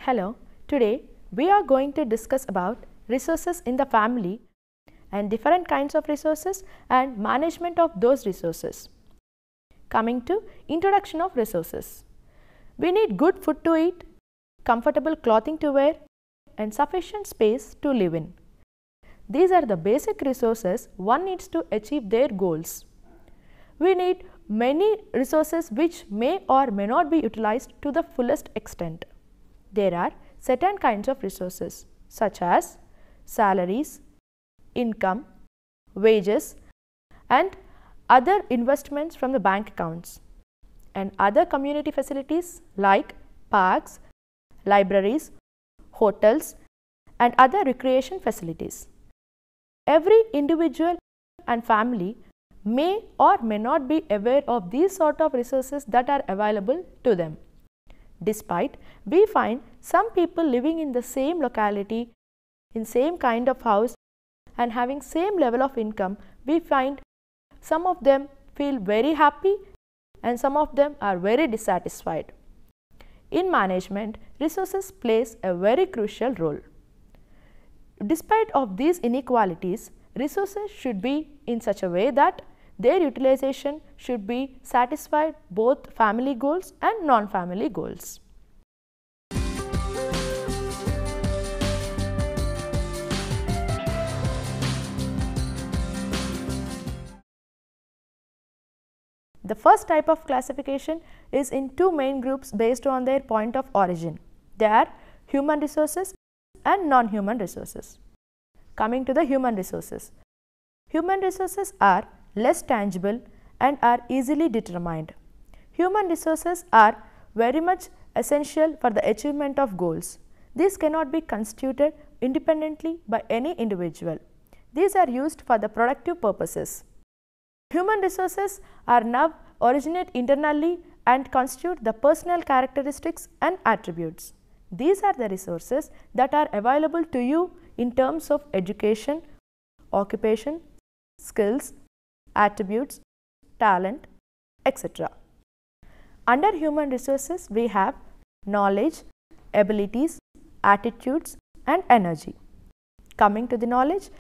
Hello, today we are going to discuss about resources in the family and different kinds of resources and management of those resources. Coming to introduction of resources. We need good food to eat, comfortable clothing to wear and sufficient space to live in. These are the basic resources one needs to achieve their goals. We need many resources which may or may not be utilized to the fullest extent. There are certain kinds of resources such as salaries, income, wages and other investments from the bank accounts and other community facilities like parks, libraries, hotels and other recreation facilities. Every individual and family may or may not be aware of these sort of resources that are available to them. Despite, we find some people living in the same locality, in same kind of house and having same level of income, we find some of them feel very happy and some of them are very dissatisfied. In management, resources plays a very crucial role. Despite of these inequalities, resources should be in such a way that their utilization should be satisfied both family goals and non-family goals. The first type of classification is in two main groups based on their point of origin. They are human resources and non-human resources. Coming to the human resources. Human resources are less tangible and are easily determined. Human resources are very much essential for the achievement of goals. These cannot be constituted independently by any individual. These are used for the productive purposes. Human resources are now originate internally and constitute the personal characteristics and attributes. These are the resources that are available to you in terms of education, occupation, skills, attributes, talent, etc. Under human resources, we have knowledge, abilities, attitudes and energy. Coming to the knowledge,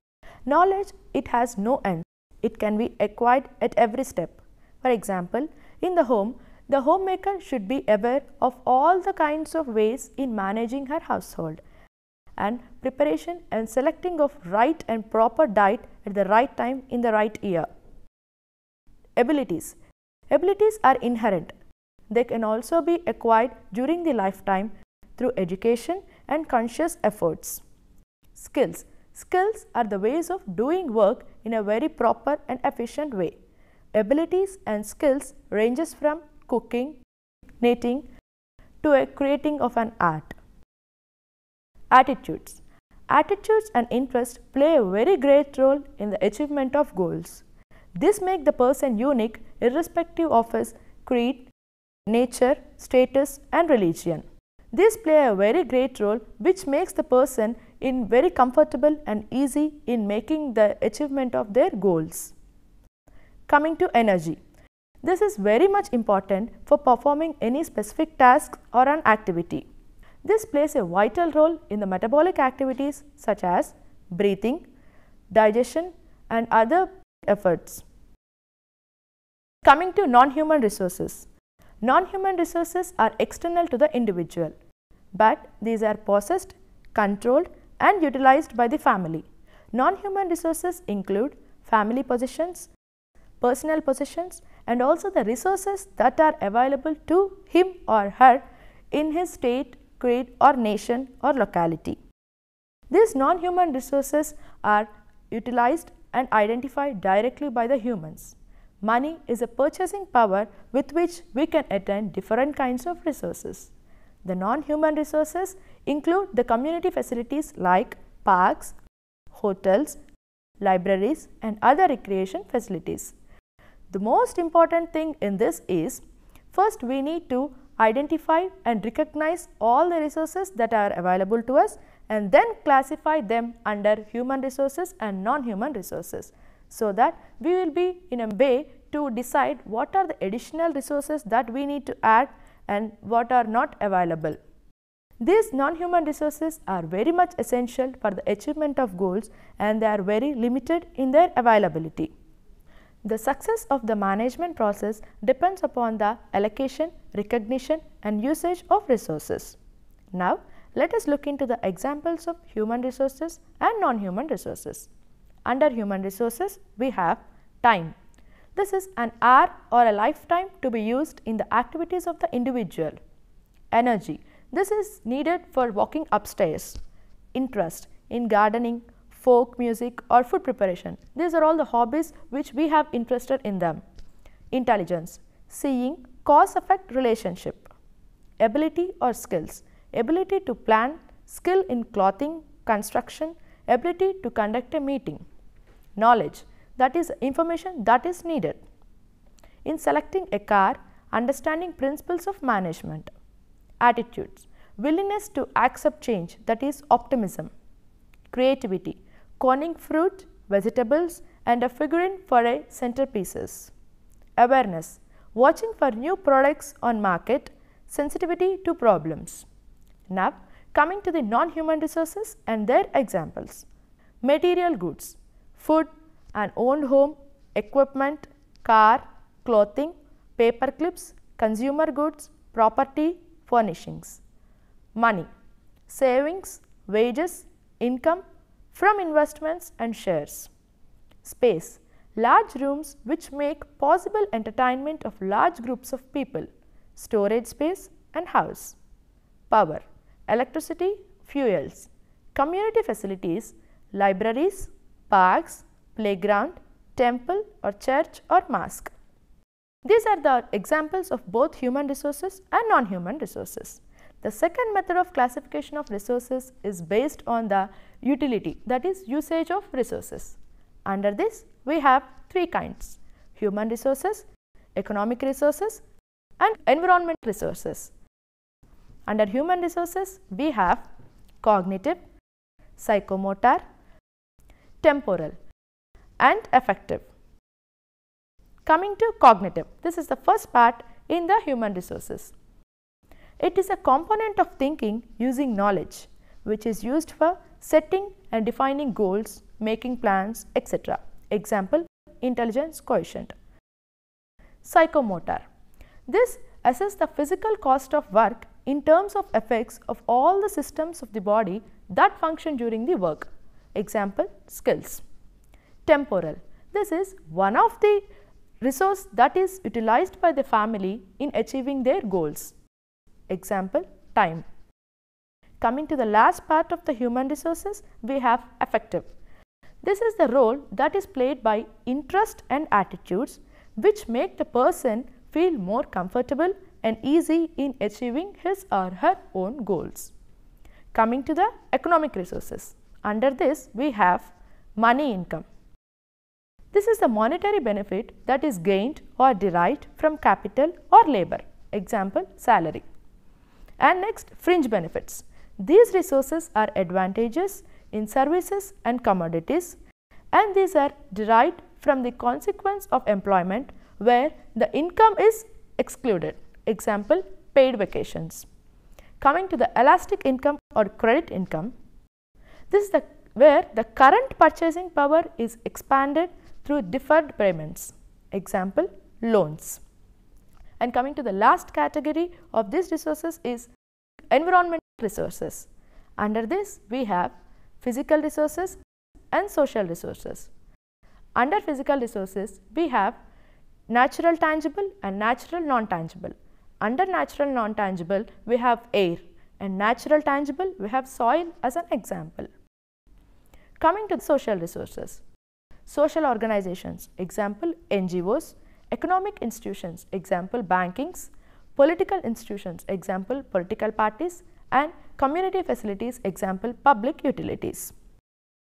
it has no end. It can be acquired at every step. For example, in the homemaker should be aware of all the kinds of ways in managing her household and preparation and selecting of right and proper diet at the right time in the right year. Abilities are inherent. They can also be acquired during the lifetime through education and conscious efforts. Skills are the ways of doing work in a very proper and efficient way. Abilities and skills ranges from cooking, knitting to a creating of an art. Attitudes and interests play a very great role in the achievement of goals. This makes the person unique irrespective of his creed, nature, status and religion. These play a very great role which makes the person in very comfortable and easy in making the achievement of their goals. Coming to energy. This is very much important for performing any specific task or an activity. This plays a vital role in the metabolic activities such as breathing, digestion and other efforts. Coming to non-human resources. Non-human resources are external to the individual, but these are possessed, controlled and utilized by the family. Non-human resources include family possessions, personal possessions and also the resources that are available to him or her in his state, creed or nation or locality. These non-human resources are utilized and identified directly by the humans. Money is a purchasing power with which we can attain different kinds of resources. The non-human resources include the community facilities like parks, hotels, libraries and other recreation facilities. The most important thing in this is, first we need to identify and recognize all the resources that are available to us and then classify them under human resources and non-human resources, so that we will be in a way to decide what are the additional resources that we need to add and what are not available. These non-human resources are very much essential for the achievement of goals and they are very limited in their availability. The success of the management process depends upon the allocation, recognition and usage of resources. Now, let us look into the examples of human resources and non-human resources. Under human resources, we have time. This is an hour or a lifetime to be used in the activities of the individual. Energy. This is needed for walking upstairs. Interest in gardening, folk music or food preparation. These are all the hobbies which we have interested in them. Intelligence. Seeing cause-effect relationship. Ability or skills. Ability to plan, skill in clothing, construction, ability to conduct a meeting. Knowledge, that is information that is needed. In selecting a car, understanding principles of management. Attitudes, willingness to accept change, that is optimism. Creativity, conning fruit, vegetables and a figurine for a centerpieces. Awareness, watching for new products on market, sensitivity to problems. Now, coming to the non-human resources and their examples. Material goods, food, an owned home, equipment, car, clothing, paper clips, consumer goods, property, furnishings. Money, savings, wages, income from investments and shares. Space, large rooms which make possible entertainment of large groups of people, storage space and house. Power, electricity, fuels, community facilities, libraries, parks, playground, temple or church or mosque. These are the examples of both human resources and non-human resources. The second method of classification of resources is based on the utility, that is usage of resources. Under this, we have three kinds: human resources, economic resources and environment resources. Under human resources, we have cognitive, psychomotor, temporal and affective. Coming to cognitive, this is the first part in the human resources. It is a component of thinking using knowledge, which is used for setting and defining goals, making plans, etc. Example, intelligence quotient. Psychomotor. This assesses the physical cost of work in terms of effects of all the systems of the body that function during the work. Example, skills. Temporal. This is one of the resource that is utilized by the family in achieving their goals. Example, time. Coming to the last part of the human resources, we have affective. This is the role that is played by interest and attitudes which make the person feel more comfortable and easy in achieving his or her own goals. Coming to the economic resources. Under this, we have money income. This is the monetary benefit that is gained or derived from capital or labor. Example, salary. And next, fringe benefits. These resources are advantageous in services and commodities, and these are derived from the consequence of employment where the income is excluded. Example, paid vacations. Coming to the elastic income or credit income, this is where the current purchasing power is expanded through deferred payments. Example, loans. And coming to the last category of these resources is environmental resources. Under this, we have physical resources and social resources. Under physical resources, we have natural tangible and natural non-tangible. Under natural non-tangible, we have air, and natural tangible, we have soil as an example. Coming to social resources. Social organizations, example NGOs, economic institutions, example bankings, political institutions, example political parties, and community facilities, example public utilities.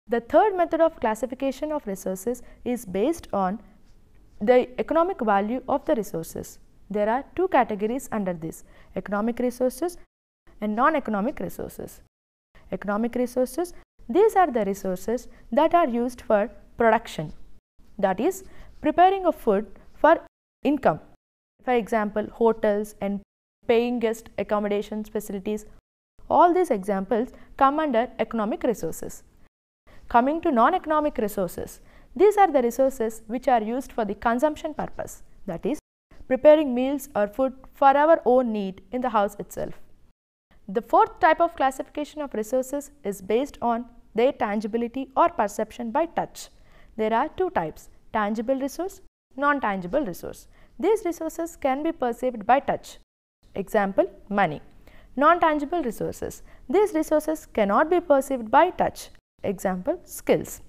The third method of classification of resources is based on the economic value of the resources. There are two categories under this: economic resources and non-economic resources. Economic resources, these are the resources that are used for production, that is preparing of food for income. For example, hotels and paying guest accommodations facilities All these examples come under economic resources. Coming to non-economic resources, these are the resources which are used for the consumption purpose, that is, preparing meals or food for our own need in the house itself. The fourth type of classification of resources is based on their tangibility or perception by touch. There are two types: tangible resource, non-tangible resource. These resources can be perceived by touch. Example, money. Non-tangible resources. These resources cannot be perceived by touch. Example, skills.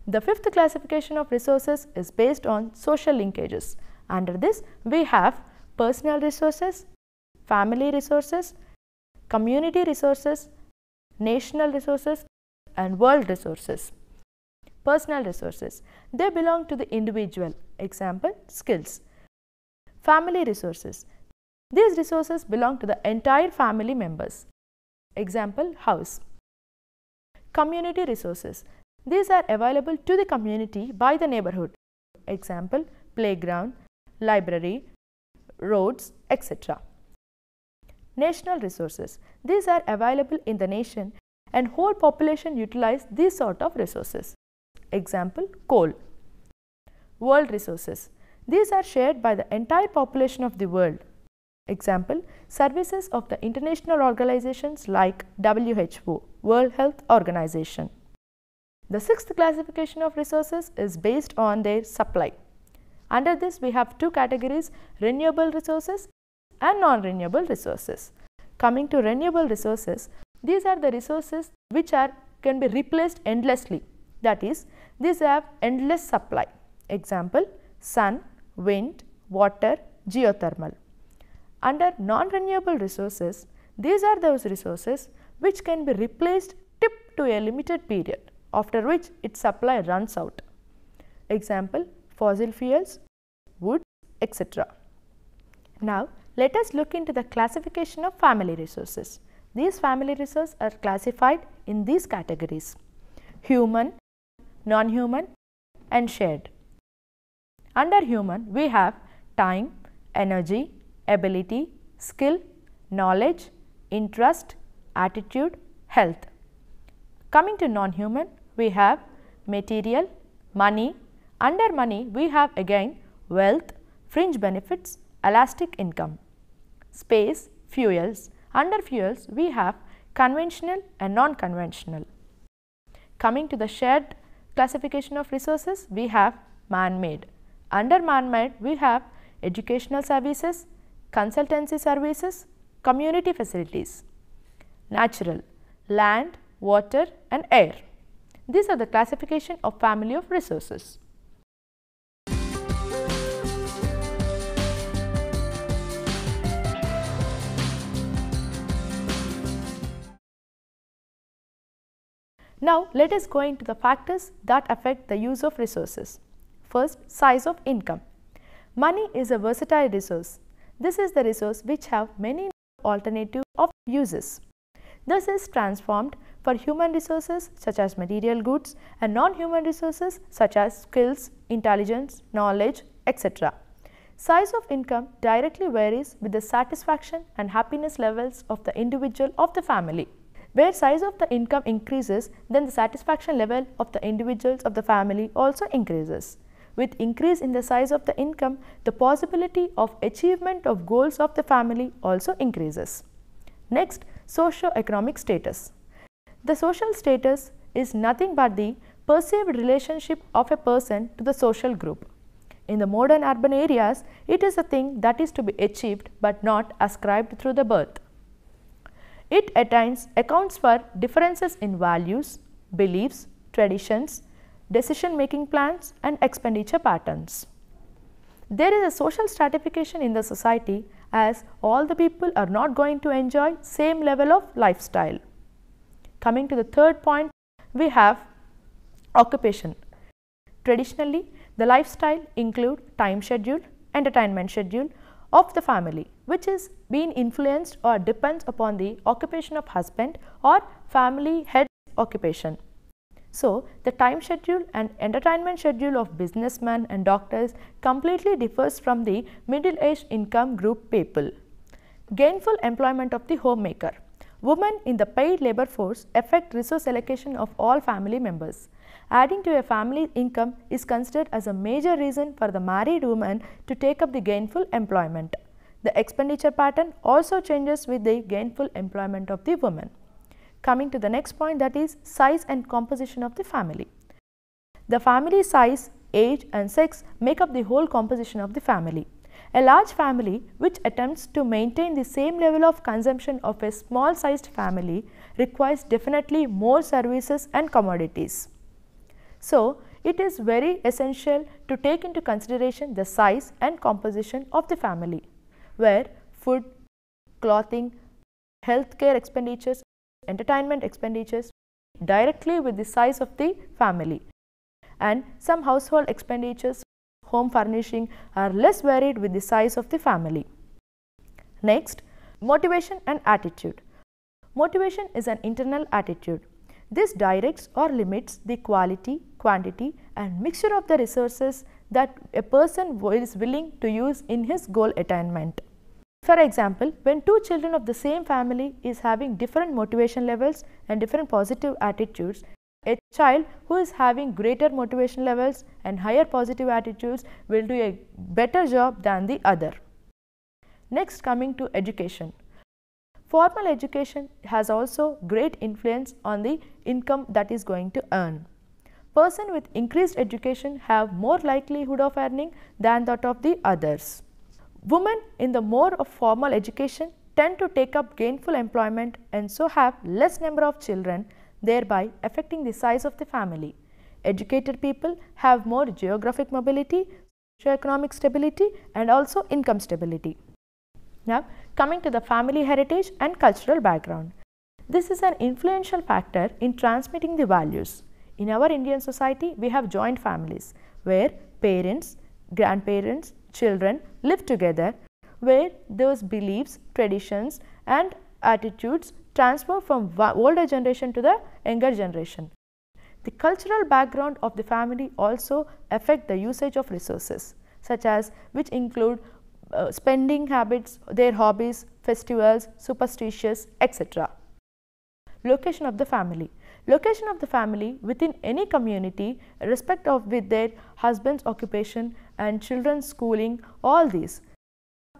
The fifth classification of resources is based on social linkages. Under this, we have personal resources, family resources, community resources, national resources, and world resources. Personal resources. They belong to the individual. Example, skills. Family resources. These resources belong to the entire family members. Example, house. Community resources. These are available to the community by the neighborhood. Example, playground, library, roads, etc. National resources. These are available in the nation and whole population utilize these sort of resources. Example, coal. World resources. These are shared by the entire population of the world. Example, services of the international organizations like WHO, World Health Organization. The sixth classification of resources is based on their supply. Under this, we have two categories: renewable resources and non-renewable resources. Coming to renewable resources, these are the resources which can be replaced endlessly. That is, these have endless supply. Example, sun, wind, water, geothermal. Under non-renewable resources, these are those resources which can be replaced to a limited period, after which its supply runs out. Example, fossil fuels, wood, etc. Now, let us look into the classification of family resources. These family resources are classified in these categories: human, non-human, and shared. Under human, we have time, energy, ability, skill, knowledge, interest, attitude, health. Coming to non-human, we have material, money. Under money, we have again wealth, fringe benefits, elastic income. Space, fuels. Under fuels, we have conventional and non-conventional. Coming to the shared classification of resources, we have man-made. Under man-made, we have educational services, consultancy services, community facilities. Natural, land, water, and air. These are the classification of family of resources. Now, let us go into the factors that affect the use of resources. First, size of income. Money is a versatile resource. This is the resource which have many alternatives of uses. This is transformed for human resources such as material goods and non-human resources such as skills, intelligence, knowledge, etc. Size of income directly varies with the satisfaction and happiness levels of the individual of the family. Where size of the income increases, then the satisfaction level of the individuals of the family also increases. With increase in the size of the income, the possibility of achievement of goals of the family also increases. Next, socio-economic status. The social status is nothing but the perceived relationship of a person to the social group. In the modern urban areas, it is a thing that is to be achieved but not ascribed through the birth. It accounts for differences in values, beliefs, traditions, decision-making plans, and expenditure patterns. There is a social stratification in the society as all the people are not going to enjoy same level of lifestyle. Coming to the third point, we have occupation. Traditionally, the lifestyle include time schedule, entertainment schedule of the family, which is being influenced or depends upon the occupation of husband or family head occupation. So, the time schedule and entertainment schedule of businessmen and doctors completely differs from the middle-aged income group people. Gainful employment of the homemaker. Women in the paid labor force affect resource allocation of all family members. Adding to a family income is considered as a major reason for the married woman to take up the gainful employment. The expenditure pattern also changes with the gainful employment of the woman. Coming to the next point, that is size and composition of the family. The family size, age and sex make up the whole composition of the family. A large family which attempts to maintain the same level of consumption of a small sized family requires definitely more services and commodities. So, it is very essential to take into consideration the size and composition of the family, where food, clothing, healthcare expenditures, entertainment expenditures directly with the size of the family, and some household expenditures, home furnishing, are less varied with the size of the family. Next, motivation and attitude. Motivation is an internal attitude. This directs or limits the quality, quantity and mixture of the resources that a person is willing to use in his goal attainment. For example, when two children of the same family is having different motivation levels and different positive attitudes, a child who is having greater motivation levels and higher positive attitudes will do a better job than the other. Next, coming to education. Formal education has also great influence on the income that is going to earn. Person with increased education have more likelihood of earning than that of the others. Women in the more of formal education tend to take up gainful employment and so have less number of children, thereby affecting the size of the family. Educated people have more geographic mobility, socio-economic stability and also income stability. Now, coming to the family heritage and cultural background. This is an influential factor in transmitting the values. In our Indian society, we have joint families where parents, grandparents, children live together, where those beliefs, traditions and attitudes transfer from older generation to the younger generation. The cultural background of the family also affect the usage of resources, such as which include spending habits, their hobbies, festivals, superstitions, etc. Location of the family. Location of the family within any community, respect of with their husband's occupation and children's schooling, all these.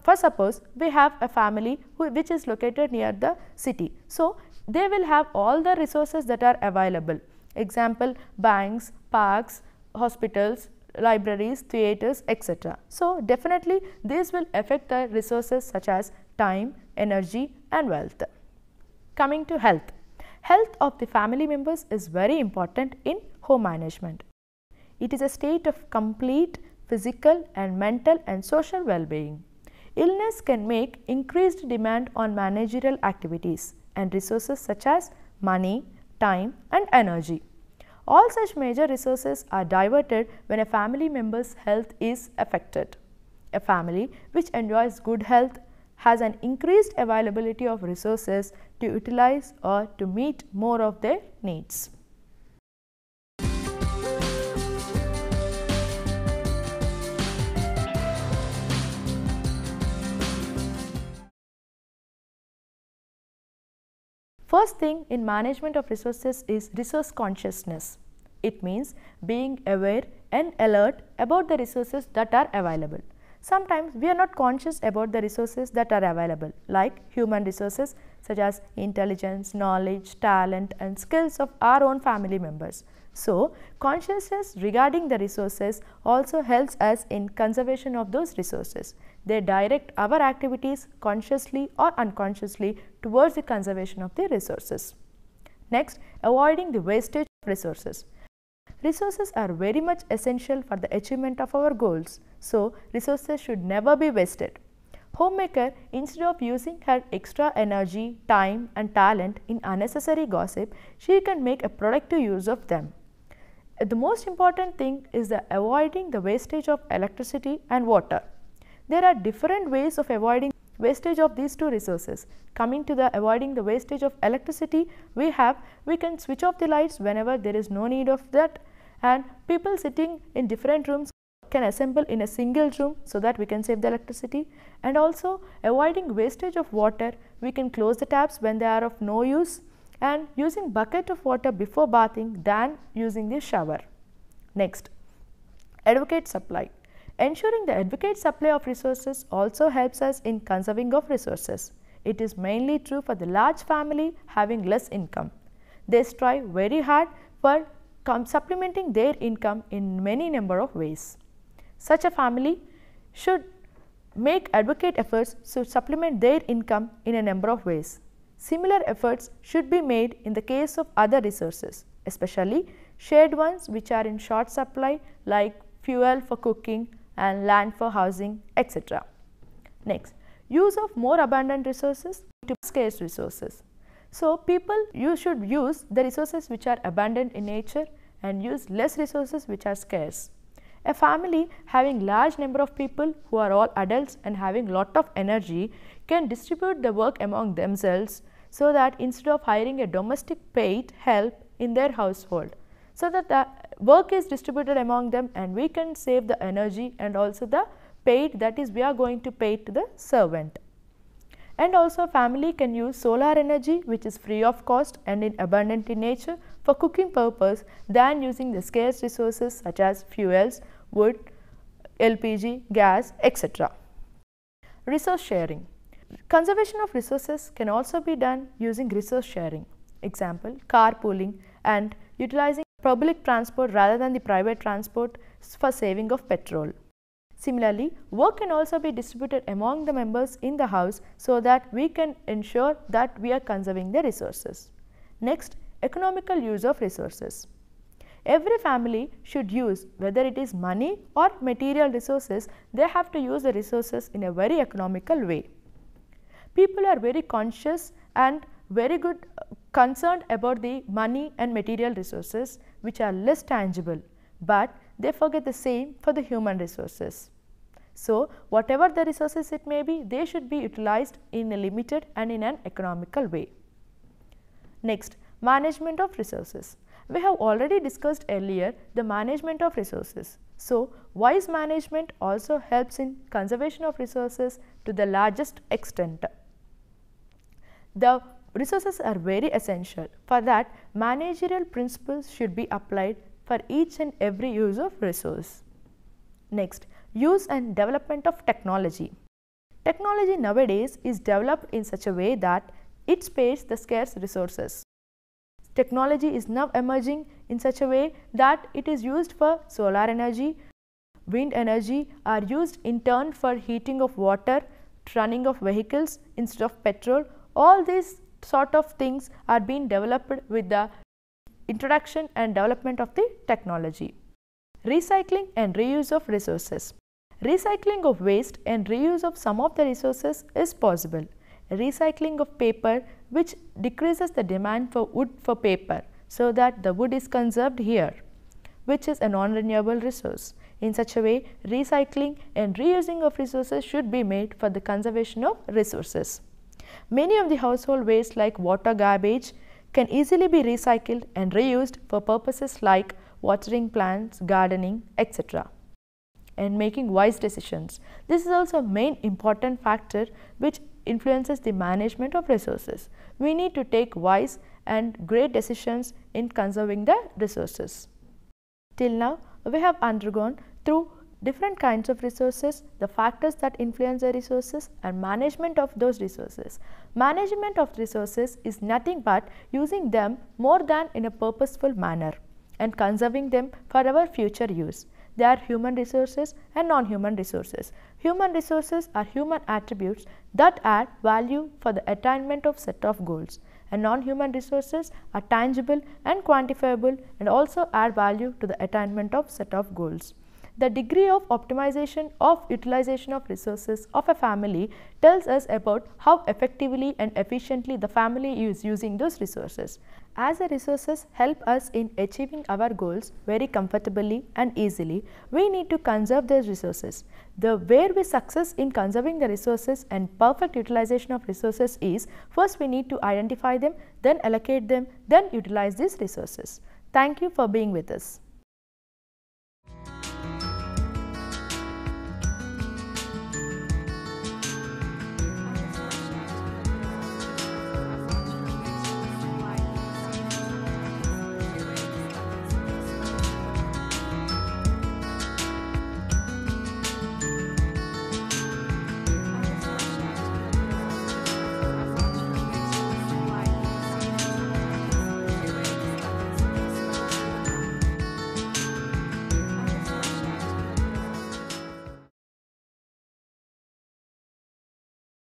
For suppose we have a family which is located near the city, so they will have all the resources that are available. Example, banks, parks, hospitals, libraries, theatres, etc. So, definitely these will affect the resources such as time, energy and wealth. Coming to health. Health of the family members is very important in home management. It is a state of complete physical and mental and social well-being. Illness can make increased demand on managerial activities and resources such as money, time and energy. All such major resources are diverted when a family member's health is affected. A family which enjoys good health has an increased availability of resources to utilize or to meet more of their needs. First thing in management of resources is resource consciousness. It means being aware and alert about the resources that are available. Sometimes we are not conscious about the resources that are available, like human resources such as intelligence, knowledge, talent and skills of our own family members. So, consciousness regarding the resources also helps us in conservation of those resources. They direct our activities consciously or unconsciously towards the conservation of the resources. Next, avoiding the wastage of resources. Resources are very much essential for the achievement of our goals. So, resources should never be wasted. Homemaker, instead of using her extra energy, time and talent in unnecessary gossip, she can make a productive use of them. The most important thing is the avoiding the wastage of electricity and water. There are different ways of avoiding wastage of these two resources. Coming to the avoiding the wastage of electricity, we can switch off the lights whenever there is no need of that, and people sitting in different rooms can assemble in a single room so that we can save the electricity, and also avoiding wastage of water. We can close the taps when they are of no use, and using bucket of water before bathing than using the shower. Next, adequate supply. Ensuring the adequate supply of resources also helps us in conserving of resources. It is mainly true for the large family having less income. They strive very hard for supplementing their income in many number of ways. Such a family should make adequate efforts to supplement their income in a number of ways. Similar efforts should be made in the case of other resources, especially shared ones which are in short supply, like fuel for cooking and land for housing, etc. Next, use of more abundant resources to scarce resources. So, you should use the resources which are abundant in nature and use less resources which are scarce. A family having large number of people who are all adults and having lot of energy can distribute the work among themselves, so that instead of hiring a domestic paid help in their household, so that the work is distributed among them and we can save the energy and also the paid, that is we are going to pay to the servant. And also family can use solar energy which is free of cost and in abundant in nature for cooking purpose than using the scarce resources such as fuels, wood, LPG, gas, etc. Resource sharing. Conservation of resources can also be done using resource sharing. Example, carpooling and utilizing public transport rather than the private transport for saving of petrol. Similarly, work can also be distributed among the members in the house so that we can ensure that we are conserving the resources. Next, economical use of resources. Every family should use, whether it is money or material resources, they have to use the resources in a very economical way. People are very conscious and very good concerned about the money and material resources which are less tangible, but they forget the same for the human resources. So, whatever the resources it may be, they should be utilized in a limited and in an economical way. Next, management of resources. We have already discussed earlier the management of resources. So, wise management also helps in conservation of resources to the largest extent. The resources are very essential. For that, managerial principles should be applied for each and every use of resource. Next, use and development of technology. Technology nowadays is developed in such a way that it spares the scarce resources. Technology is now emerging in such a way that it is used for solar energy, wind energy are used in turn for heating of water, running of vehicles instead of petrol. All these sort of things are being developed with the introduction and development of the technology. Recycling and reuse of resources. Recycling of waste and reuse of some of the resources is possible. Recycling of paper, which decreases the demand for wood for paper, so that the wood is conserved here, which is a non-renewable resource. In such a way, recycling and reusing of resources should be made for the conservation of resources. Many of the household waste like water garbage can easily be recycled and reused for purposes like watering plants, gardening, etc. and making wise decisions. This is also a main important factor which influences the management of resources. We need to take wise and great decisions in conserving the resources. Till now, we have undergone through different kinds of resources, the factors that influence the resources and management of those resources. Management of resources is nothing but using them more than in a purposeful manner and conserving them for our future use. They are human resources and non-human resources. Human resources are human attributes that add value for the attainment of set of goals, and non-human resources are tangible and quantifiable and also add value to the attainment of set of goals. The degree of optimization of utilization of resources of a family tells us about how effectively and efficiently the family is using those resources. As the resources help us in achieving our goals very comfortably and easily, we need to conserve those resources. Where we success in conserving the resources and perfect utilization of resources is, first we need to identify them, then allocate them, then utilize these resources. Thank you for being with us.